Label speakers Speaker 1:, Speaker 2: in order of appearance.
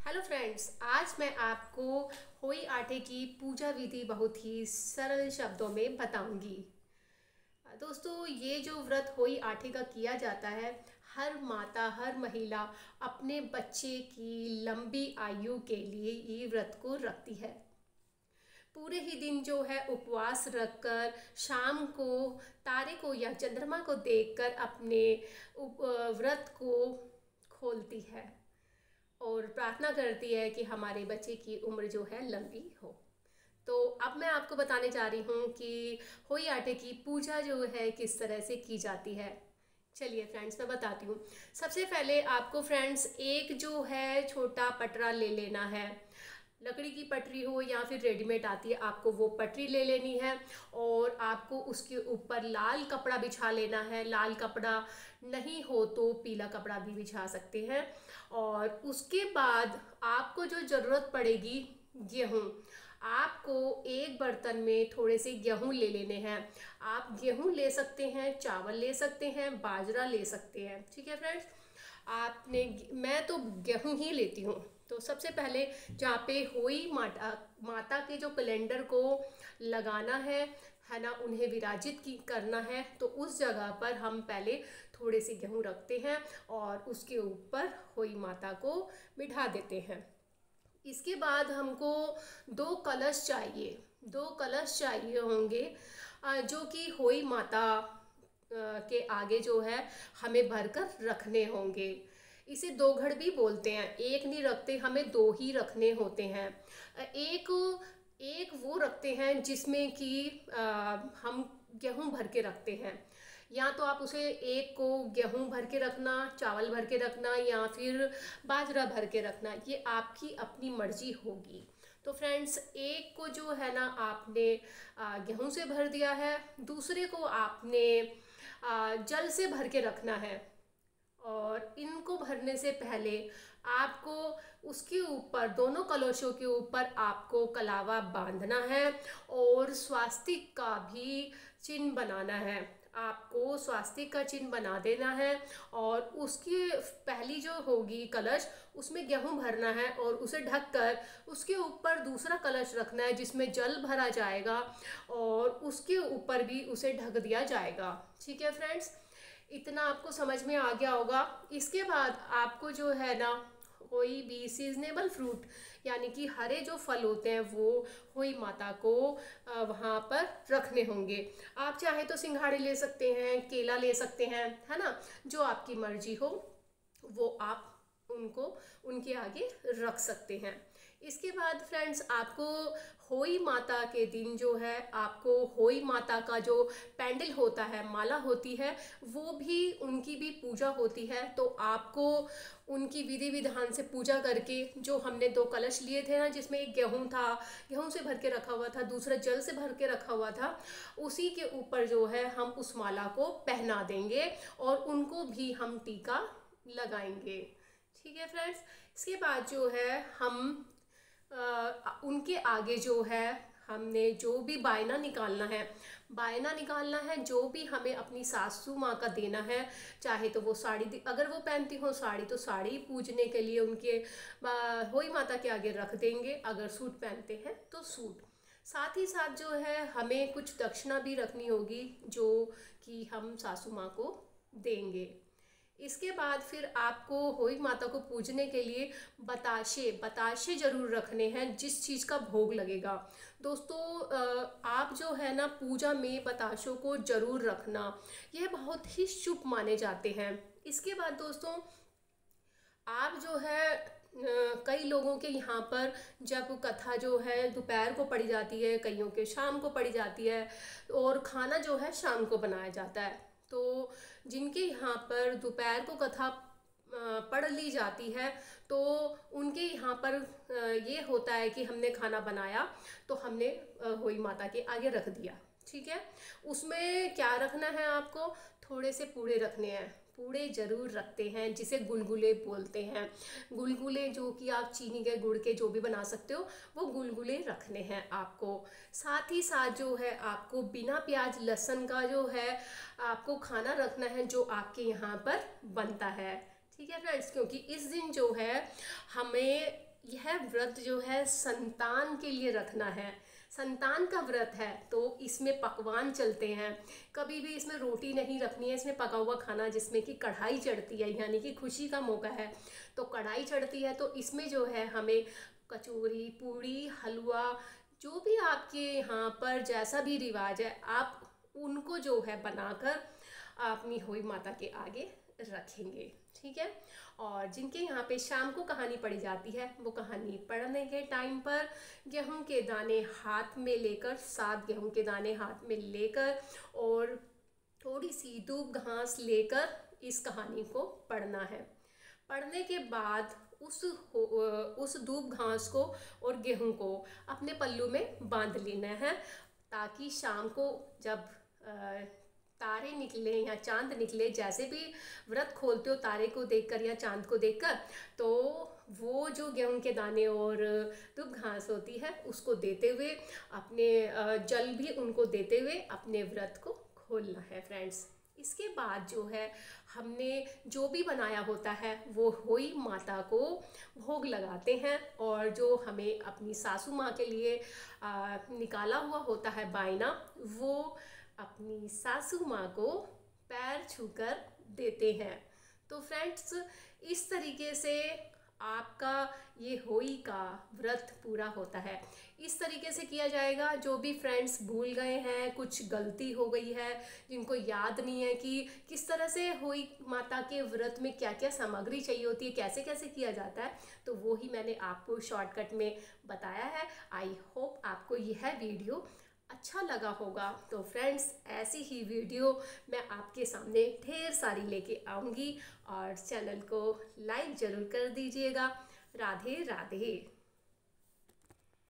Speaker 1: Hello friends, आज मैं आपको होई आटे की पूजा विधि बहुत ही सरल शब्दों में बताऊंगी। दोस्तों, ये जो व्रत होई आटे का किया जाता है, हर माता हर महिला अपने बच्चे की लंबी आयु के लिए ये व्रत को रखती है। पूरे ही दिन जो है उपवास रखकर शाम को तारे को या चंद्रमा को देखकर अपने व्रत को खोलती है और प्रार्थना करती है कि हमारे बच्चे की उम्र जो है लंबी हो। तो अब मैं आपको बताने जा रही हूँ कि होई आटे की पूजा जो है किस तरह से की जाती है। चलिए फ्रेंड्स, मैं बताती हूँ। सबसे पहले आपको फ्रेंड्स एक जो है छोटा पटरा ले लेना है। लकड़ी की पटरी हो या फिर रेडीमेड आती है, आपको वो पटरी ले लेनी है और आपको उसके ऊपर लाल कपड़ा बिछा लेना है। लाल कपड़ा नहीं हो तो पीला कपड़ा भी बिछा सकते हैं। और उसके बाद आपको जो ज़रूरत पड़ेगी, गेहूँ। आपको एक बर्तन में थोड़े से गेहूँ ले लेने हैं। आप गेहूँ ले सकते हैं, चावल ले सकते हैं, बाजरा ले सकते हैं। ठीक है फ्रेंड्स, मैं तो गेहूँ ही लेती हूँ। तो सबसे पहले जहाँ पे होई माता के जो कैलेंडर को लगाना है ना, उन्हें विराजित की करना है, तो उस जगह पर हम पहले थोड़े से गेहूँ रखते हैं और उसके ऊपर होई माता को बिठा देते हैं। इसके बाद हमको 2 कलश चाहिए होंगे, जो कि होई माता के आगे जो है हमें भरकर रखने होंगे। इसे 2 घड़ भी बोलते हैं, एक नहीं रखते, हमें 2 ही रखने होते हैं। एक एक वो रखते हैं जिसमें कि हम गेहूं भर के रखते हैं। या तो आप उसे एक को गेहूं भर के रखना, चावल भर के रखना या फिर बाजरा भर के रखना, ये आपकी अपनी मर्जी होगी। तो फ्रेंड्स, एक को जो है ना आपने गेहूं से भर दिया है, दूसरे को आपने जल से भर के रखना है। और इनको भरने से पहले आपको उसके ऊपर, दोनों कलशों के ऊपर आपको कलावा बांधना है और स्वास्तिक का भी चिन्ह बनाना है। आपको स्वास्तिक का चिन्ह बना देना है और उसकी पहली जो होगी कलश, उसमें गेहूं भरना है और उसे ढककर उसके ऊपर दूसरा कलश रखना है जिसमें जल भरा जाएगा और उसके ऊपर भी उसे ढक दिया जाएगा। ठीक है फ्रेंड्स, इतना आपको समझ में आ गया होगा। इसके बाद आपको जो है ना कोई भी सीजनेबल फ्रूट, यानी कि हरे जो फल होते हैं, वो होई माता को वहाँ पर रखने होंगे। आप चाहे तो सिंघाड़े ले सकते हैं, केला ले सकते हैं, है ना। जो आपकी मर्जी हो वो आप उनको उनके आगे रख सकते हैं। इसके बाद फ्रेंड्स, आपको होई माता के दिन जो है आपको होई माता का जो पैंडल होता है, माला होती है, वो भी उनकी भी पूजा होती है। तो आपको उनकी विधि विधान से पूजा करके, जो हमने 2 कलश लिए थे ना, जिसमें एक गेहूं था, गेहूं से भर के रखा हुआ था, दूसरा जल से भर के रखा हुआ था, उसी के ऊपर जो है हम उस माला को पहना देंगे और उनको भी हम टीका लगाएंगे। ठीक है फ्रेंड्स, इसके बाद जो है हम उनके आगे जो है हमने जो भी बायना निकालना है, जो भी हमें अपनी सासू माँ का देना है। चाहे तो वो साड़ी, अगर वो पहनती हो साड़ी तो साड़ी पूजने के लिए उनके होई माता के आगे रख देंगे, अगर सूट पहनते हैं तो सूट। साथ ही साथ जो है हमें कुछ दक्षिणा भी रखनी होगी, जो कि हम सासू माँ को देंगे। इसके बाद फिर आपको होई माता को पूजने के लिए बताशे जरूर रखने हैं, जिस चीज़ का भोग लगेगा। दोस्तों, आप जो है ना पूजा में बताशों को जरूर रखना, यह बहुत ही शुभ माने जाते हैं। इसके बाद दोस्तों, आप जो है कई लोगों के यहाँ पर जब कथा जो है दोपहर को पढ़ी जाती है, कईयों के शाम को पढ़ी जाती है और खाना जो है शाम को बनाया जाता है। तो जिनके यहाँ पर दोपहर को कथा पढ़ ली जाती है, तो उनके यहाँ पर ये होता है कि हमने खाना बनाया तो हमने होई माता के आगे रख दिया। ठीक है, उसमें क्या रखना है, आपको थोड़े से पूड़े रखने हैं। पूड़े जरूर रखते हैं, जिसे गुलगुले बोलते हैं। गुलगुले जो कि आप चीनी के, गुड़ के, जो भी बना सकते हो, वो गुलगुले रखने हैं आपको। साथ ही साथ जो है आपको बिना प्याज लहसुन का जो है आपको खाना रखना है, जो आपके यहाँ पर बनता है। ठीक है फ्रेंड्स, क्योंकि इस दिन जो है हमें यह व्रत जो है संतान के लिए रखना है, संतान का व्रत है, तो इसमें पकवान चलते हैं। कभी भी इसमें रोटी नहीं रखनी है, इसमें पका हुआ खाना, जिसमें कि कढ़ाई चढ़ती है, यानी कि खुशी का मौका है तो कढ़ाई चढ़ती है। तो इसमें जो है हमें कचौरी, पूड़ी, हलवा, जो भी आपके यहाँ पर जैसा भी रिवाज है, आप उनको जो है बनाकर अपनी होई माता के आगे रखेंगे। ठीक है। और जिनके यहाँ पे शाम को कहानी पढ़ी जाती है, वो कहानी पढ़ने के टाइम पर गेहूं के दाने हाथ में लेकर, 7 गेहूं के दाने हाथ में लेकर और थोड़ी सी दूब घास लेकर इस कहानी को पढ़ना है। पढ़ने के बाद उस दूब घास को और गेहूं को अपने पल्लू में बांध लेना है, ताकि शाम को जब तारे निकले या चांद निकले, जैसे भी व्रत खोलते हो तारे को देखकर या चांद को देखकर, तो वो जो गेहूं के दाने और दूब घास होती है उसको देते हुए, अपने जल भी उनको देते हुए अपने व्रत को खोलना है फ्रेंड्स। इसके बाद जो है हमने जो भी बनाया होता है वो होई माता को भोग लगाते हैं, और जो हमें अपनी सासू माँ के लिए निकाला हुआ होता है बायना, वो अपनी सासू माँ को पैर छूकर देते हैं। तो फ्रेंड्स, इस तरीके से आपका ये होई का व्रत पूरा होता है। इस तरीके से किया जाएगा। जो भी फ्रेंड्स भूल गए हैं, कुछ गलती हो गई है, जिनको याद नहीं है कि किस तरह से होई माता के व्रत में क्या क्या सामग्री चाहिए होती है, कैसे कैसे किया जाता है, तो वो ही मैंने आपको शॉर्टकट में बताया है। आई होप आपको यह वीडियो अच्छा लगा होगा। तो फ्रेंड्स, ऐसी ही वीडियो मैं आपके सामने ढेर सारी लेके आऊँगी, और चैनल को लाइक ज़रूर कर दीजिएगा। राधे राधे।